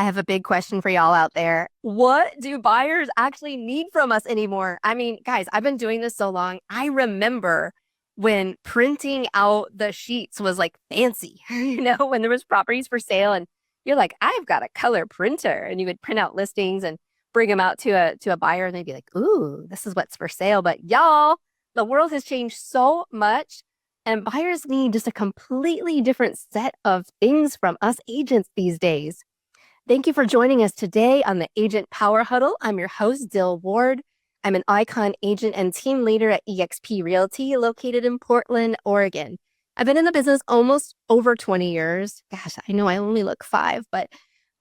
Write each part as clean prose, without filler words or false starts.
I have a big question for y'all out there. What do buyers actually need from us anymore? I mean, guys, I've been doing this so long. I remember when printing out the sheets was like fancy, when there was properties for sale and you're like, I've got a color printer, and you would print out listings and bring them out to a buyer and they'd be like, "Ooh, this is what's for sale." But y'all, the world has changed so much and buyers need just a completely different set of things from us agents these days. Thank you for joining us today on the Agent Power Huddle. I'm your host, Dill Ward. I'm an icon agent and team leader at eXp Realty, located in Portland, Oregon. I've been in the business almost over 20 years. Gosh, I know I only look 5, but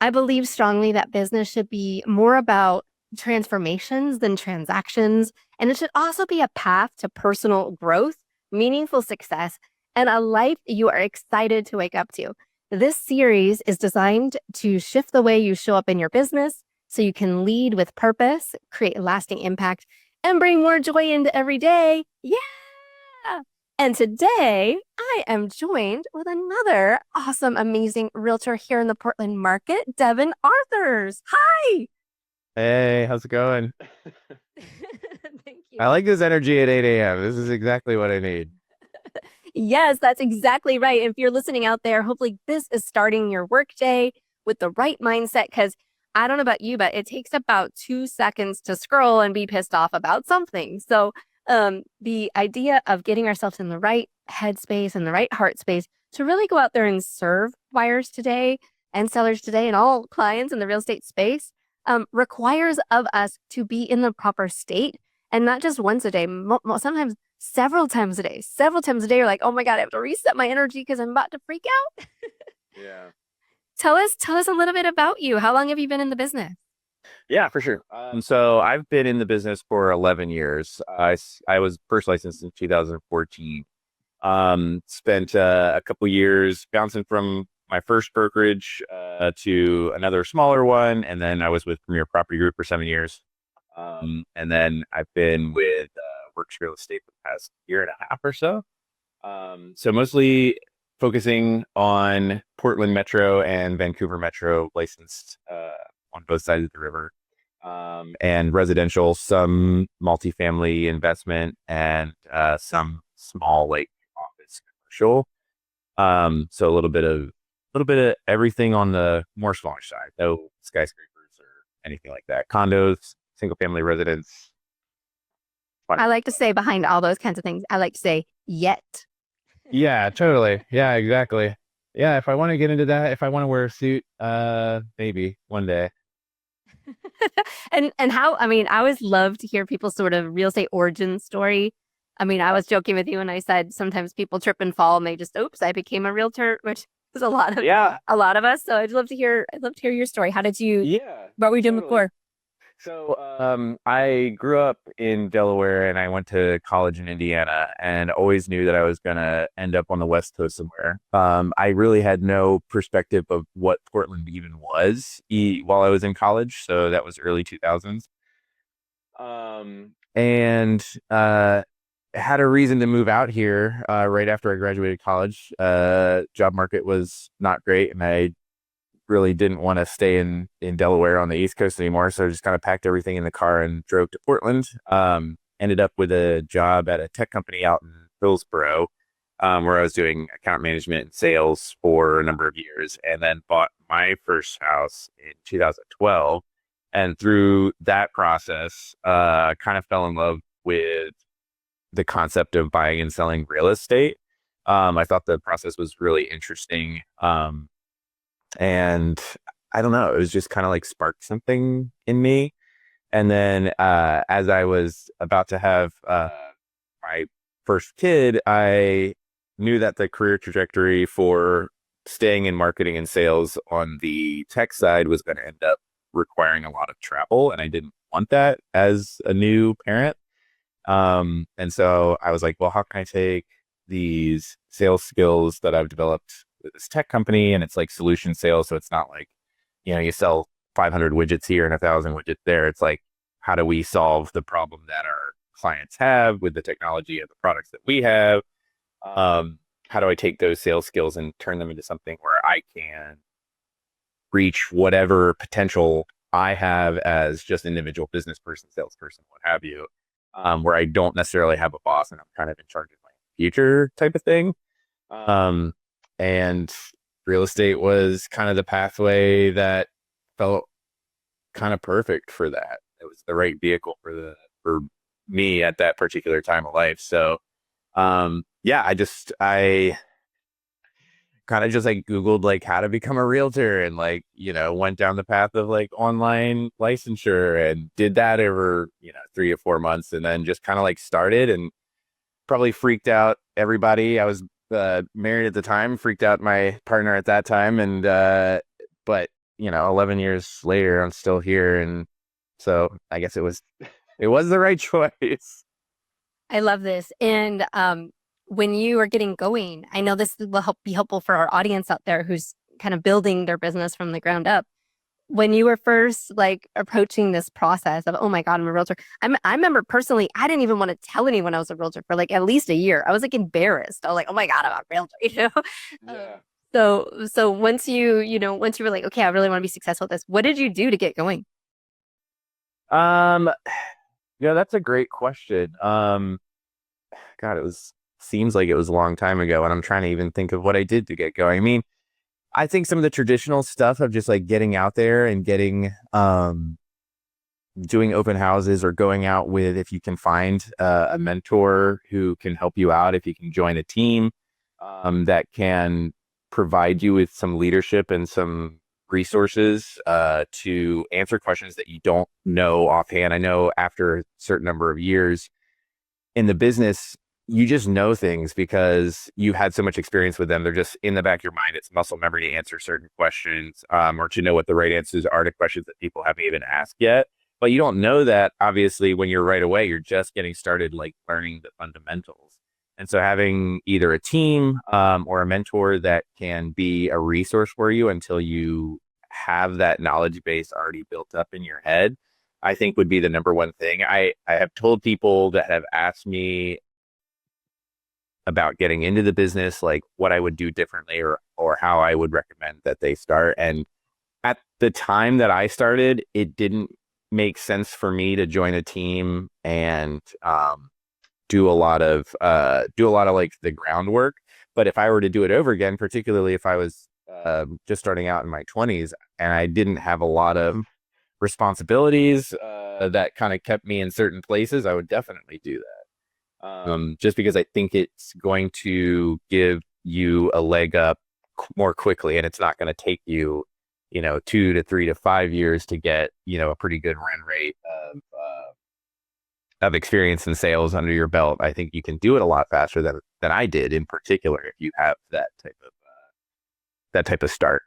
I believe strongly that business should be more about transformations than transactions. And it should also be a path to personal growth, meaningful success, and a life you are excited to wake up to. This series is designed to shift the way you show up in your business so you can lead with purpose, create lasting impact, and bring more joy into every day. Yeah. And today I am joined with another awesome, amazing realtor here in the Portland market, Devin Arthurs. Hi. Hey, how's it going? Thank I you. like this energy at 8 a.m. This is exactly what I need. Yes, that's exactly right. If you're listening out there, hopefully this is starting your workday with the right mindset. Because I don't know about you, but it takes about 2 seconds to scroll and be pissed off about something. So, the idea of getting ourselves in the right headspace and the right heart space to really go out there and serve buyers today and sellers today and all clients in the real estate space requires of us to be in the proper state and not just once a day, sometimes several times a day. Several times a day, you're like, oh my God, I have to reset my energy because I'm about to freak out. Yeah. Tell us a little bit about you. How long have you been in the business? Yeah, for sure. So I've been in the business for 11 years. I was first licensed in 2014. Spent a couple years bouncing from my first brokerage to another smaller one, and then I was with Premier Property Group for 7 years. And then I've been with Works Real Estate for the past year and a half or so. So mostly focusing on Portland Metro and Vancouver Metro, licensed on both sides of the river, and residential, some multifamily investment, and some small like office commercial. So a little bit of everything on the more smaller side. No skyscrapers or anything like that. Condos, single family residence. Fun. I like to say behind all those kinds of things, I like to say yet. Yeah, totally. Yeah, exactly. Yeah, if I want to get into that, if I want to wear a suit, maybe one day. And how, I mean, I always love to hear people's sort of real estate origin story. I mean, I was joking with you when I said sometimes people trip and fall and they just, oops, I became a realtor, which is Yeah, a lot of us. So I'd love to hear your story. yeah, What were you doing totally. before? So, I grew up in Delaware and I went to college in Indiana and always knew that I was gonna end up on the West Coast somewhere. I really had no perspective of what Portland even was while I was in college, so that was early 2000s. And had a reason to move out here right after I graduated college. Job market was not great, and I really didn't want to stay in Delaware on the East Coast anymore. So I just kind of packed everything in the car and drove to Portland. Ended up with a job at a tech company out in Hillsboro, where I was doing account management and sales for a number of years, and then bought my first house in 2012. And through that process, kind of fell in love with the concept of buying and selling real estate. I thought the process was really interesting. And I don't know, it was just kind of like sparked something in me. And then as I was about to have my first kid, I knew that the career trajectory for staying in marketing and sales on the tech side was going to end up requiring a lot of travel. And I didn't want that as a new parent. And so I was like, well, how can I take these sales skills that I've developed with this tech company, and it's like solution sales. So it's not like, you sell 500 widgets here and 1,000 widgets there. It's like, how do we solve the problem that our clients have with the technology and the products that we have? How do I take those sales skills and turn them into something where I can reach whatever potential I have as just individual business person, salesperson, what have you, where I don't necessarily have a boss and I'm kind of in charge of my future type of thing. Um, and real estate was kind of the pathway that felt kind of perfect for that. It was the right vehicle for me at that particular time of life. So yeah, I kind of just like Googled like how to become a realtor and like, went down the path of like online licensure and did that over, 3 or 4 months and then just kind of like started and probably freaked out everybody. I was married at the time, freaked out my partner at that time. And, but 11 years later, I'm still here. And so I guess it was the right choice. I love this. And when you are getting going, I know this will be helpful for our audience out there who's kind of building their business from the ground up. When you were first like approaching this process of, oh my God, I'm a realtor. I remember personally, I didn't even want to tell anyone I was a realtor for like at least a year. I was like embarrassed. I was like, oh my God, I'm a realtor, Yeah. So once you were like, okay, I really want to be successful at this, what did you do to get going? Um, yeah, that's a great question. God, seems like it was a long time ago, and I'm trying to even think of what I did to get going. I mean, I think some of the traditional stuff of just like getting out there and doing open houses or going out with, if you can find a mentor who can help you out, if you can join a team that can provide you with some leadership and some resources to answer questions that you don't know offhand. I know after a certain number of years in the business, you just know things because you had so much experience with them. They're just in the back of your mind. It's muscle memory to answer certain questions or to know what the right answers are to questions that people haven't even asked yet. But you don't know that, obviously, when you're right away, you're just getting started, like learning the fundamentals. And so having either a team or a mentor that can be a resource for you until you have that knowledge base already built up in your head, I think would be the number one thing. I have told people that have asked me about getting into the business, like what I would do differently or how I would recommend that they start. And at the time that I started, it didn't make sense for me to join a team and do a lot of like the groundwork. But if I were to do it over again, particularly if I was just starting out in my 20s and I didn't have a lot of responsibilities that kind of kept me in certain places, I would definitely do that. Just because I think it's going to give you a leg up more quickly, and it's not going to take you, 2 to 3 to 5 years to get, a pretty good run rate of experience in sales under your belt. I think you can do it a lot faster than I did, in particular, if you have that type of start.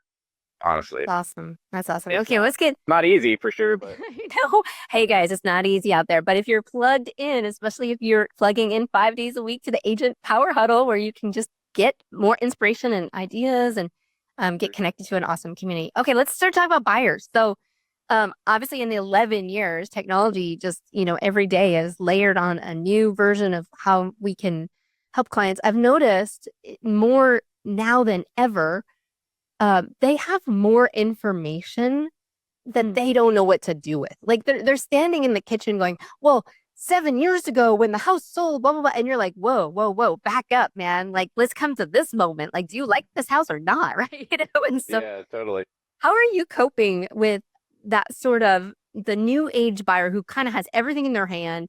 Honestly, Awesome. That's awesome. it's Okay, let's get not easy for sure, but Hey guys, it's not easy out there, but if you're plugged in, especially if you're plugging in 5 days a week to the Agent Power Huddle, where you can just get more inspiration and ideas and get connected to an awesome community. Okay, let's start talking about buyers. So, obviously, in the 11 years, technology just, every day is layered on a new version of how we can help clients. I've noticed more now than ever, they have more information that they don't know what to do with. Like they're standing in the kitchen going, well, 7 years ago when the house sold, blah, blah, blah. And you're like, whoa, whoa, whoa, back up, man. Like, let's come to this moment. Like, do you like this house or not? Right. And so yeah, totally. how are you coping with that sort of the new age buyer who kind of has everything in their hand?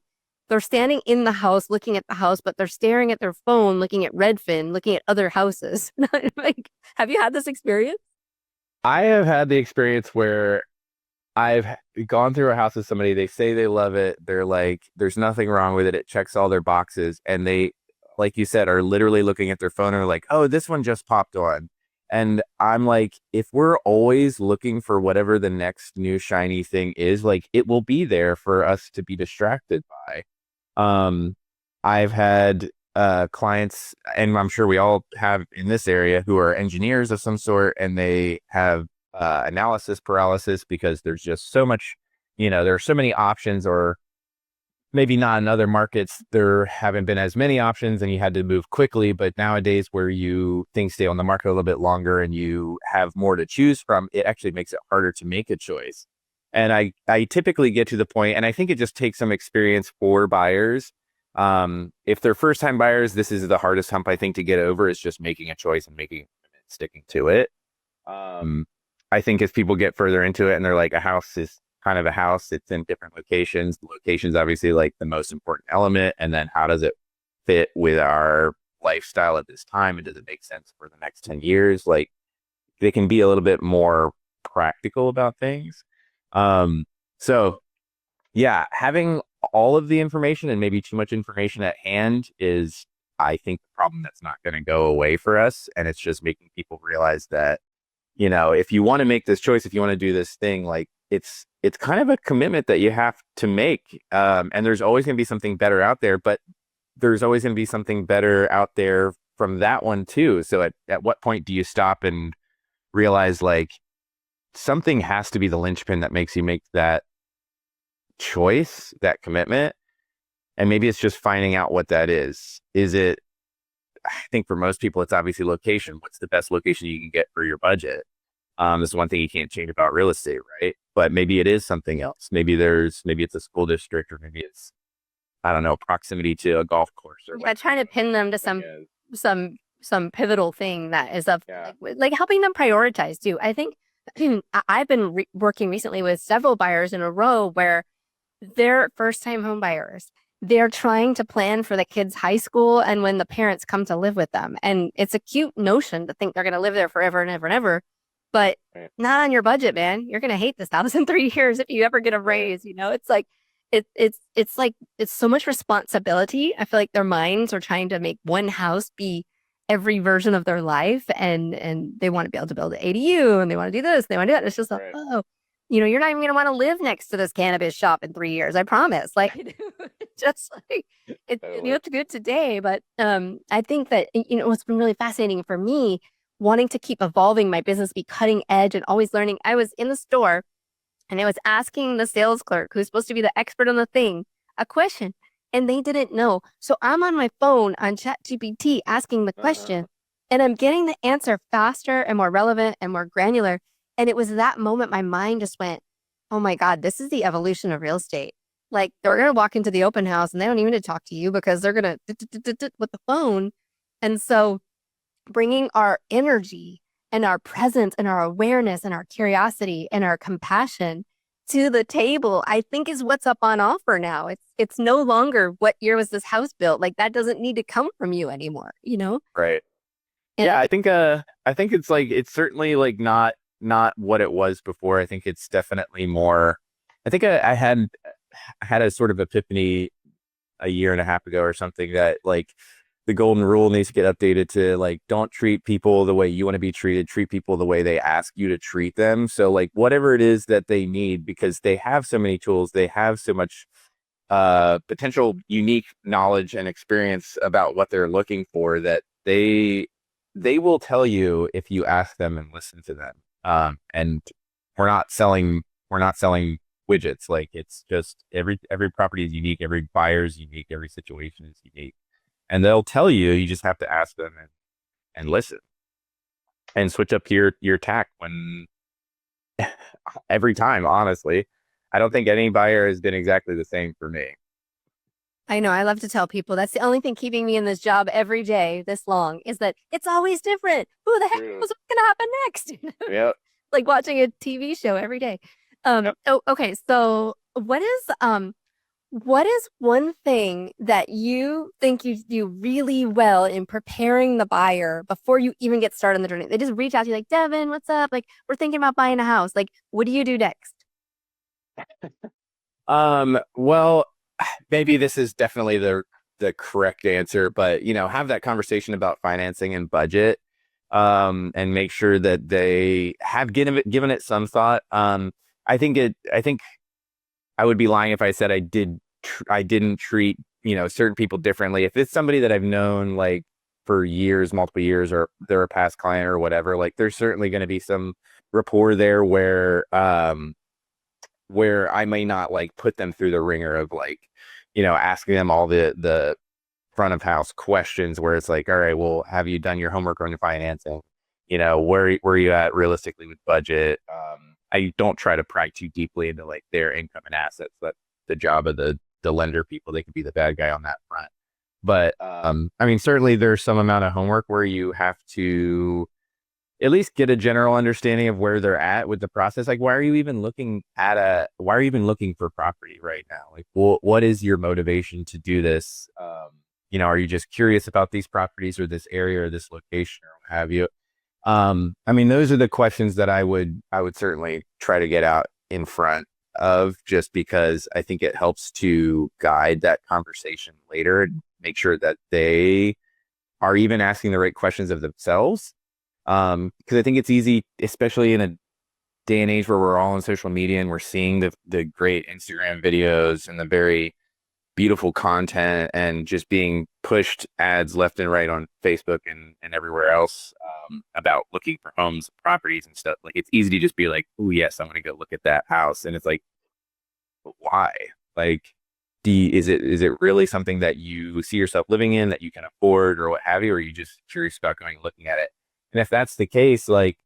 They're standing in the house looking at the house, but they're staring at their phone, looking at Redfin, looking at other houses. Like, have you had this experience? I have had the experience where I've gone through a house with somebody, they say they love it. They're like, there's nothing wrong with it. It checks all their boxes. And they, like you said, are literally looking at their phone and are like, oh, this one just popped on. And I'm like, if we're always looking for whatever the next new shiny thing is, like it will be there for us to be distracted by. Um, I've had clients, and I'm sure we all have in this area, who are engineers of some sort, and they have analysis paralysis because there's just so much, there are so many options or maybe not in other markets, there haven't been as many options and you had to move quickly. But nowadays, where things stay on the market a little bit longer and you have more to choose from, it actually makes it harder to make a choice. And I typically get to the point, and I think it just takes some experience for buyers. If they're first time buyers, this is the hardest hump I think to get over, is just making a choice and sticking to it. Um, I think as people get further into it and they're like, a house is kind of a house, it's in different locations. The location's obviously like the most important element. And then how does it fit with our lifestyle at this time? And does it make sense for the next 10 years? Like, they can be a little bit more practical about things. So yeah, having all of the information and maybe too much information at hand is, I think, the problem that's not going to go away for us. And it's just making people realize that, if you want to make this choice, if you want to do this thing, like, it's kind of a commitment that you have to make. And there's always going to be something better out there, but there's always going to be something better out there from that one too. So at what point do you stop and realize, like, something has to be the linchpin that makes you make that choice, that commitment? And maybe it's just finding out what that is. I think for most people, it's obviously location. What's the best location you can get for your budget? This is one thing you can't change about real estate, right? But maybe it is something else. Maybe it's a school district, or maybe it's, I don't know, proximity to a golf course, or Yeah, trying to pin them to some pivotal thing that is of yeah. like helping them prioritize too. I think I've been working recently with several buyers in a row where they're first time home buyers. They're trying to plan for the kids' high school and when the parents come to live with them. And it's a cute notion to think they're going to live there forever and ever and ever, but Right. not on your budget, man. You're going to hate this house in 3 years if you ever get a raise. It's like it's so much responsibility. I feel like their minds are trying to make one house be every version of their life, and they want to be able to build an ADU, and they want to do this, they want to do that. It's just like, Right. oh, you're not even going to want to live next to this cannabis shop in 3 years. I promise. Like, just like you have to do it today. But I think that what's been really fascinating for me, wanting to keep evolving my business, be cutting edge, and always learning. I was in the store and I was asking the sales clerk, who's supposed to be the expert on the thing, a question, and they didn't know. So I'm on my phone on ChatGPT asking the question, and I'm getting the answer faster and more relevant and more granular. And it was that moment my mind just went, oh my God, this is the evolution of real estate. Like, they're going to walk into the open house and they don't even need to talk to you because they're going to with the phone. And so bringing our energy and our presence and our awareness and our curiosity and our compassion to the table, I think, is what's up on offer now. It's no longer what year was this house built. Like, that doesn't need to come from you anymore, Right. And Yeah, I think it's like, it's certainly like not what it was before. I think it's definitely more. I think I had a sort of epiphany a year and a half ago or something, that, like, the golden rule needs to get updated to, like, don't treat people the way you want to be treated, treat people the way they ask you to treat them. So, like, whatever it is that they need, because they have so many tools, they have so much potential unique knowledge and experience about what they're looking for, that they will tell you if you ask them and listen to them. And we're not selling widgets. Like, it's just every property is unique, every buyer is unique, every situation is unique, and they'll tell you. You just have to ask them and listen, and switch up your tack when every time. Honestly, I don't think any buyer has been exactly the same for me. I know I love to tell people that's the only thing keeping me in this job every day this long is that it's always different. Who the heck True. knows what's going to happen next? Yep. Like watching a TV show every day. Yep. Oh, okay. So what is one thing that you think you do really well in preparing the buyer before you even get started on the journey? They just reach out to you like, Devin, what's up? Like, we're thinking about buying a house. Like, what do you do next? Well, maybe this is definitely the correct answer, but, have that conversation about financing and budget, and make sure that they have given it some thought. I think I would be lying if I said I didn't treat, certain people differently. If it's somebody that I've known, like, for years, multiple years, or they're a past client or whatever, like, there's certainly going to be some rapport there where I may not, like, put them through the ringer of, like, asking them all the front of house questions where it's like, all right, well, have you done your homework on your financing? Where are you at realistically with budget? I don't try to pry too deeply into like their income and assets. That's the job of the lender people. They could be the bad guy on that front. But I mean, certainly there's some amount of homework where you have to at least get a general understanding of where they're at with the process. Like, why are you even looking for property right now? Like, what is your motivation to do this? Are you just curious about these properties or this area or this location or what have you? I mean, those are the questions that I would certainly try to get out in front of, just because I think it helps to guide that conversation later and make sure that they are even asking the right questions of themselves. Because I think it's easy, especially in a day and age where we're all on social media and we're seeing the great Instagram videos and the very beautiful content and just being pushed ads left and right on Facebook and everywhere else, about looking for homes, properties and stuff. Like, it's easy to just be like, oh yes, I'm gonna go look at that house. And it's like, but why? Like, is it really something that you see yourself living in, that you can afford or what have you, or are you just curious about going and looking at it? And if that's the case, like,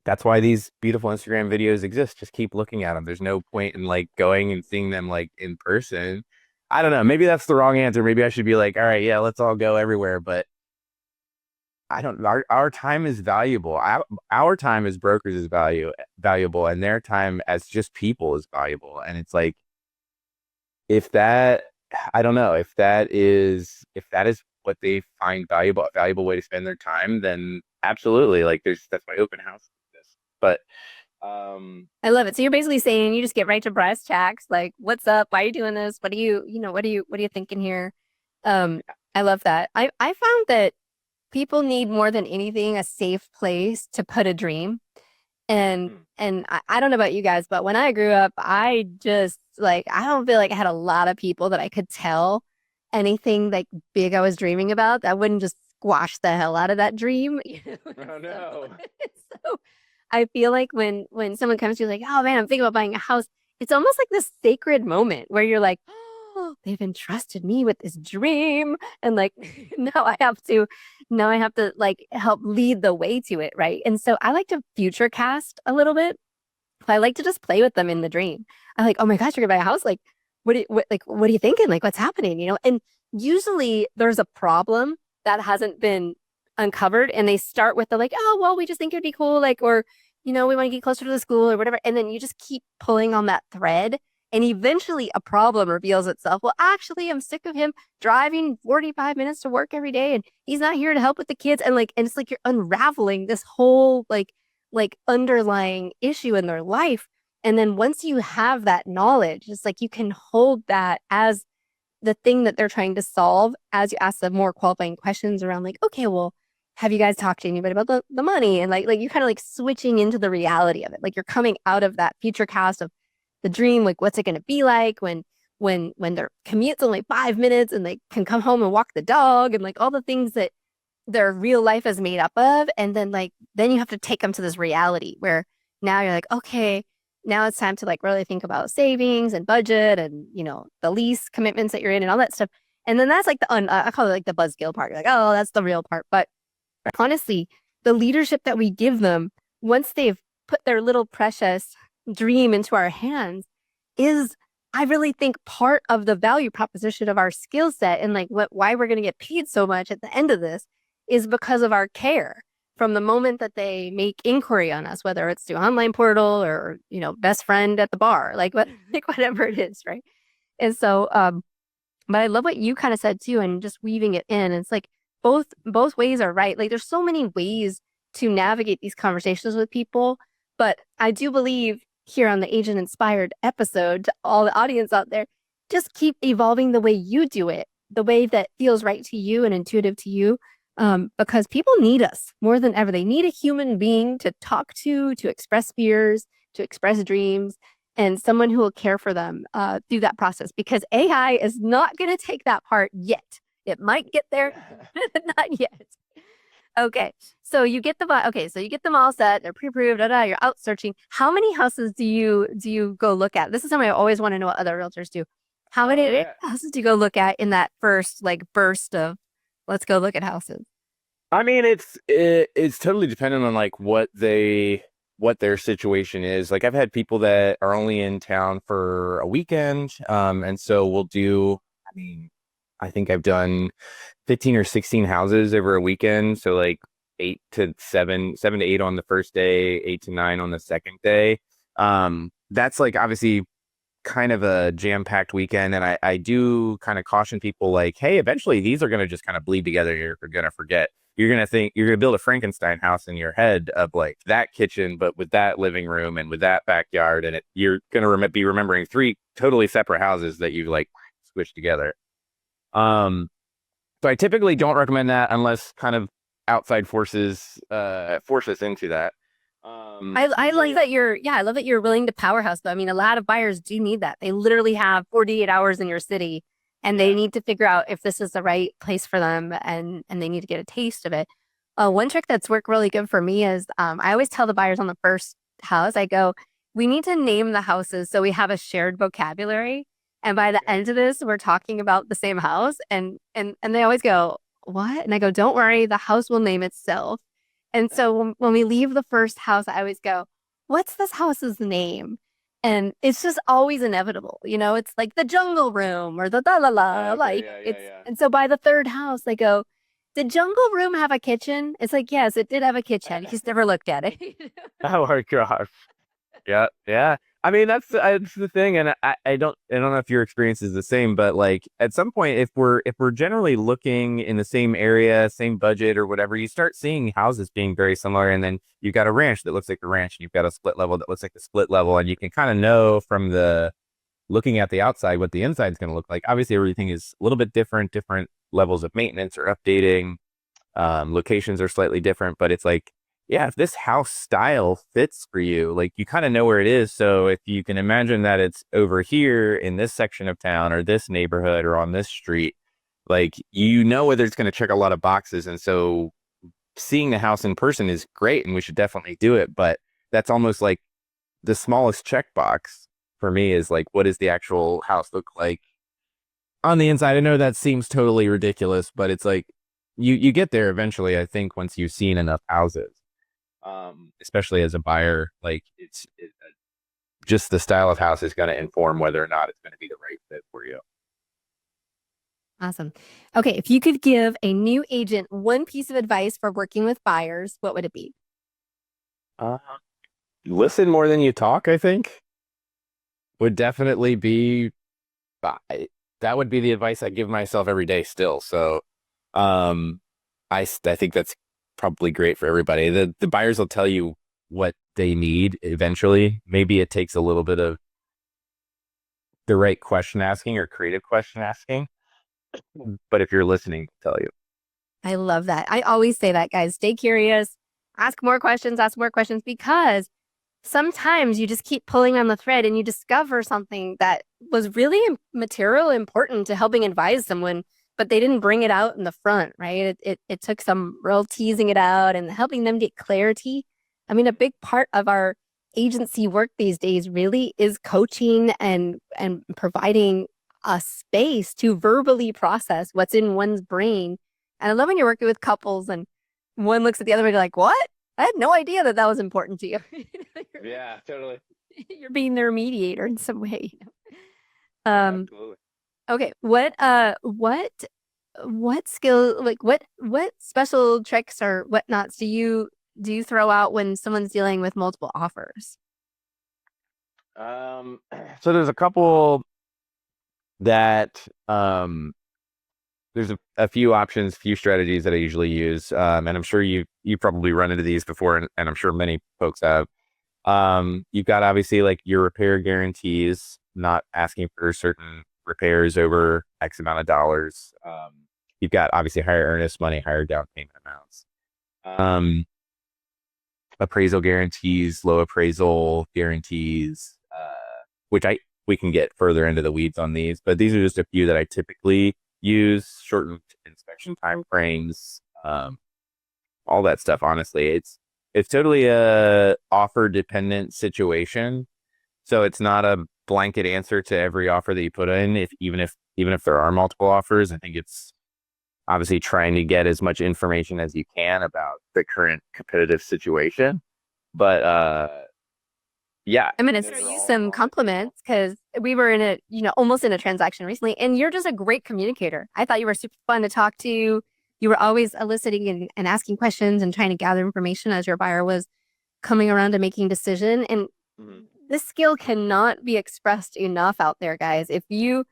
that's why these beautiful Instagram videos exist. Just keep looking at them. There's no point in like going and seeing them like in person. I don't know. Maybe that's the wrong answer. Maybe I should be like, all right, yeah, let's all go everywhere. But I don't. Our time is valuable. Our time as brokers is valuable, and their time as just people is valuable. And it's like, if that, I don't know, if that is what they find valuable, a valuable way to spend their time, then absolutely. Like, that's why open house exists. But I love it. So you're basically saying you just get right to brass tacks, like, what's up? Why are you doing this? What do what are you thinking here? I love that. I found that people need more than anything a safe place to put a dream. And I don't know about you guys, but when I grew up, I just like I don't feel like I had a lot of people that I could tell anything like big I was dreaming about that wouldn't just squash the hell out of that dream. oh So, no. so I feel like when someone comes to you like, oh man, I'm thinking about buying a house, it's almost like this sacred moment where you're like, oh, they've entrusted me with this dream. And like now I have to like help lead the way to it, right? And so I like to future cast a little bit. I like to just play with them in the dream. I'm like, oh my gosh, you're gonna buy a house? Like, what are you thinking? Like, what's happening? And usually there's a problem that hasn't been uncovered, and they start with the like, oh well, we just think it'd be cool, like, or we want to get closer to the school or whatever, and then you just keep pulling on that thread, and eventually a problem reveals itself. Well, actually, I'm sick of him driving 45 minutes to work every day, and he's not here to help with the kids, and it's like you're unraveling this whole like underlying issue in their life. And then once you have that knowledge, it's like you can hold that as the thing that they're trying to solve as you ask them more qualifying questions around like, okay, well, have you guys talked to anybody about the money? And like you kind of like switching into the reality of it. Like you're coming out of that future cast of the dream, like what's it gonna be like when their commute's only 5 minutes and they can come home and walk the dog and like all the things that their real life is made up of. And then you have to take them to this reality where now you're like, okay, now it's time to like really think about savings and budget and the lease commitments that you're in and all that stuff. And then that's like I call it like the buzzkill part. You're like, oh, that's the real part. But honestly, the leadership that we give them once they've put their little precious dream into our hands is, I really think, part of the value proposition of our skill set, and like why we're going to get paid so much at the end of this is because of our care from the moment that they make inquiry on us, whether it's through online portal or best friend at the bar, like whatever it is, right? And so but I love what you kind of said too, and just weaving it in. It's like both ways are right. Like there's so many ways to navigate these conversations with people, but I do believe here on the Agent Inspired episode, to all the audience out there, just keep evolving the way you do it, the way that feels right to you and intuitive to you. Because people need us more than ever. They need a human being to talk to express fears, to express dreams, and someone who will care for them through that process. Because AI is not going to take that part yet. It might get there, not yet. Okay, so you get so you get them all set. They're pre-approved. You're out searching. How many houses do you go look at? This is something I always want to know what other realtors do. How Oh many yeah. houses do you go look at in that first like burst of let's go look at houses? I mean, it's totally dependent on like what their situation is. Like I've had people that are only in town for a weekend, and so we'll do. I mean, I think I've done 15 or 16 houses over a weekend. So like 8 to 7, 7 to 8 on the first day, 8 to 9 on the second day. That's like obviously kind of a jam-packed weekend. And I do kind of caution people like, hey, eventually these are going to just kind of bleed together. You're going to forget. You're going to think you're going to build a Frankenstein house in your head of like that kitchen, but with that living room and with that backyard. And you're going to be remembering three totally separate houses that you like squished together. Um, so I typically don't recommend that unless kind of outside forces force us into that. I So like yeah. that you're yeah, I love that you're willing to powerhouse though. I mean, a lot of buyers do need that. They literally have 48 hours in your city and they Yeah. need to figure out if this is the right place for them and they need to get a taste of it. One trick that's worked really good for me is I always tell the buyers on the first house, I go, we need to name the houses so we have a shared vocabulary. And by the Okay. end of this, we're talking about the same house and they always go, what? And I go, don't worry, the house will name itself. And so when we leave the first house, I always go, what's this house's name? And it's just always inevitable. You know, it's like the jungle room or the la la la. Okay. Like Yeah. Yeah. it's, Yeah. and so by the third house, they go, did jungle room have a kitchen? It's like, yes, it did have a kitchen. He's never looked at it. Oh my gosh. Yeah, yeah. I mean, that's the thing, and I don't know if your experience is the same, but like at some point, if we're generally looking in the same area, same budget or whatever, you start seeing houses being very similar, and then you've got a ranch that looks like the ranch, and you've got a split level that looks like the split level, and you can kind of know from the looking at the outside what the inside is going to look like. Obviously, everything is a little bit different, different levels of maintenance or updating. Locations are slightly different, but it's like, yeah, if this house style fits for you, like you kind of know where it is. So if you can imagine that it's over here in this section of town or this neighborhood or on this street, like you know whether it's going to check a lot of boxes. And so seeing the house in person is great and we should definitely do it. But that's almost like the smallest checkbox for me is like, what does the actual house look like on the inside? I know that seems totally ridiculous, but it's like you get there eventually. I think once you've seen enough houses, especially as a buyer, like just the style of house is going to inform whether or not it's going to be the right fit for you. Awesome. Okay, if you could give a new agent one piece of advice for working with buyers, what would it be? Uh, Listen more than you talk. I think would definitely be I, that would be the advice I give myself every day still. So, um, I think that's probably great for everybody. The buyers will tell you what they need eventually. Maybe it takes a little bit of the right question asking or creative question asking, but if you're listening, they'll tell you. I love that. I always say that, guys. Stay curious, ask more questions because sometimes you just keep pulling on the thread and you discover something that was really material important to helping advise someone, but they didn't bring it out in the front, right? It took some real teasing it out and helping them get clarity. I mean, a big part of our agency work these days really is coaching and providing a space to verbally process what's in one's brain. And I love when you're working with couples and one looks at the other and you're like, what? I had no idea that that was important to you. Yeah, totally. You're being their mediator in some way. Yeah, Um, absolutely. okay. What skill like what special tricks or whatnots do you throw out when someone's dealing with multiple offers? Um, so there's a couple that there's a few options, few strategies that I usually use, and I'm sure you probably run into these before, and I'm sure many folks have. You've got obviously like your repair guarantees, not asking for certain repairs over X amount of dollars. You've got obviously higher earnest money, higher down payment amounts. Um, Appraisal guarantees, low appraisal guarantees, which I we can get further into the weeds on these, but these are just a few that I typically use. Shortened inspection time frames, all that stuff. Honestly, it's totally a offer dependent situation. So it's not a blanket answer to every offer that you put in, even if there are multiple offers. I think it's obviously trying to get as much information as you can about the current competitive situation. But yeah, I'm going to throw you some compliments because we were in a, almost in a transaction recently, and you're just a great communicator. I thought you were super fun to talk to. You were always eliciting and asking questions and trying to gather information as your buyer was coming around to making decision. And this skill cannot be expressed enough out there, guys. If you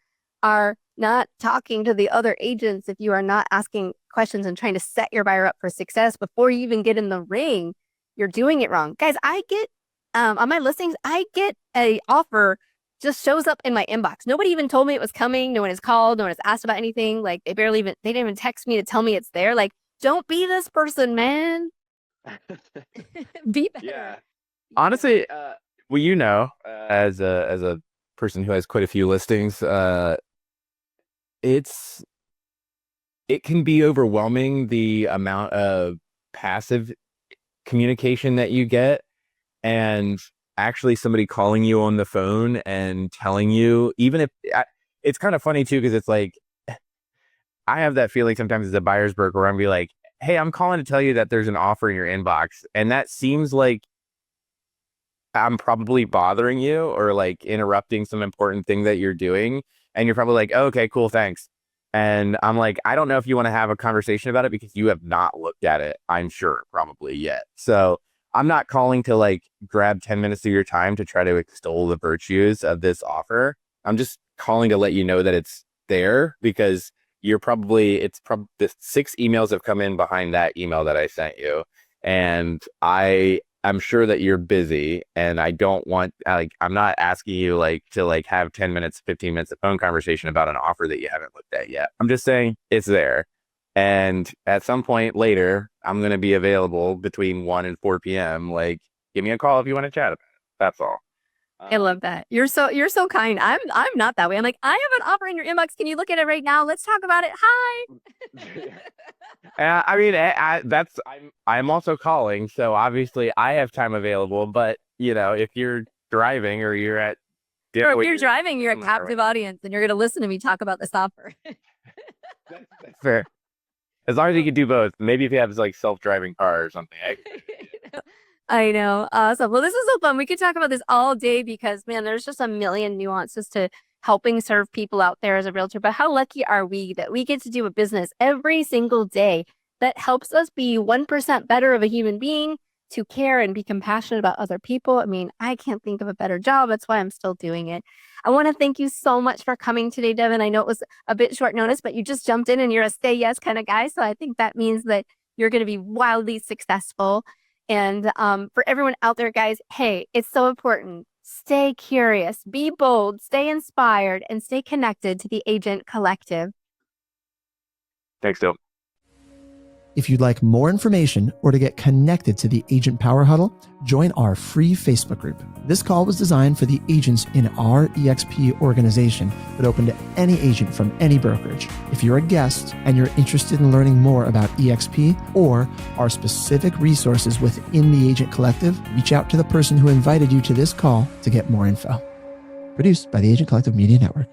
are not talking to the other agents, if you are not asking questions and trying to set your buyer up for success before you even get in the ring, you're doing it wrong. Guys, I get on my listings, I get a offer just shows up in my inbox. Nobody even told me it was coming. No one has called. No one has asked about anything. Like they didn't even text me to tell me it's there. Like, don't be this person, man. Be better. Yeah. Honestly, well, as a person who has quite a few listings, it can be overwhelming the amount of passive communication that you get, and actually somebody calling you on the phone and telling you, even if it's kind of funny too, because it's like, I have that feeling sometimes as a buyer's broker where I'm be like, hey, I'm calling to tell you that there's an offer in your inbox. And that seems like I'm probably bothering you or like interrupting some important thing that you're doing. And you're probably like, oh, okay, cool, thanks. And I'm like, I don't know if you want to have a conversation about it because you have not looked at it, I'm sure, probably yet. So I'm not calling to like grab 10 minutes of your time to try to extol the virtues of this offer. I'm just calling to let you know that it's there because it's probably the 6 emails have come in behind that email that I sent you. And I'm sure that you're busy and I don't want, I'm not asking you to have 10 minutes, 15 minutes of phone conversation about an offer that you haven't looked at yet. I'm just saying it's there. And at some point later, I'm going to be available between 1 and 4 p.m. Like, give me a call if you want to chat about it. That's all. I love that. You're so kind. I'm not that way. I'm like, I have an offer in your inbox. Can you look at it right now? Let's talk about it. Hi. I mean, I'm also calling, so obviously I have time available. But if you're driving or you're at or if you're driving, you're a captive audience, and you're going to listen to me talk about this offer. That's fair. As long as you can do both. Maybe if you have like self-driving car or something. I know. Awesome. Well, this is so fun. We could talk about this all day because, man, there's just a million nuances to helping serve people out there as a realtor. But how lucky are we that we get to do a business every single day that helps us be 1% better of a human being, to care and be compassionate about other people. I mean, I can't think of a better job. That's why I'm still doing it. I want to thank you so much for coming today, Devin. I know it was a bit short notice, but you just jumped in and you're a say yes kind of guy. So I think that means that you're going to be wildly successful. And for everyone out there, guys, hey, it's so important. Stay curious, be bold, stay inspired, and stay connected to the Agent Collective. Thanks, Dill. If you'd like more information or to get connected to the Agent Power Huddle, join our free Facebook group. This call was designed for the agents in our EXP organization, but open to any agent from any brokerage. If you're a guest and you're interested in learning more about EXP or our specific resources within the Agent Collective, reach out to the person who invited you to this call to get more info. Produced by the Agent Collective Media Network.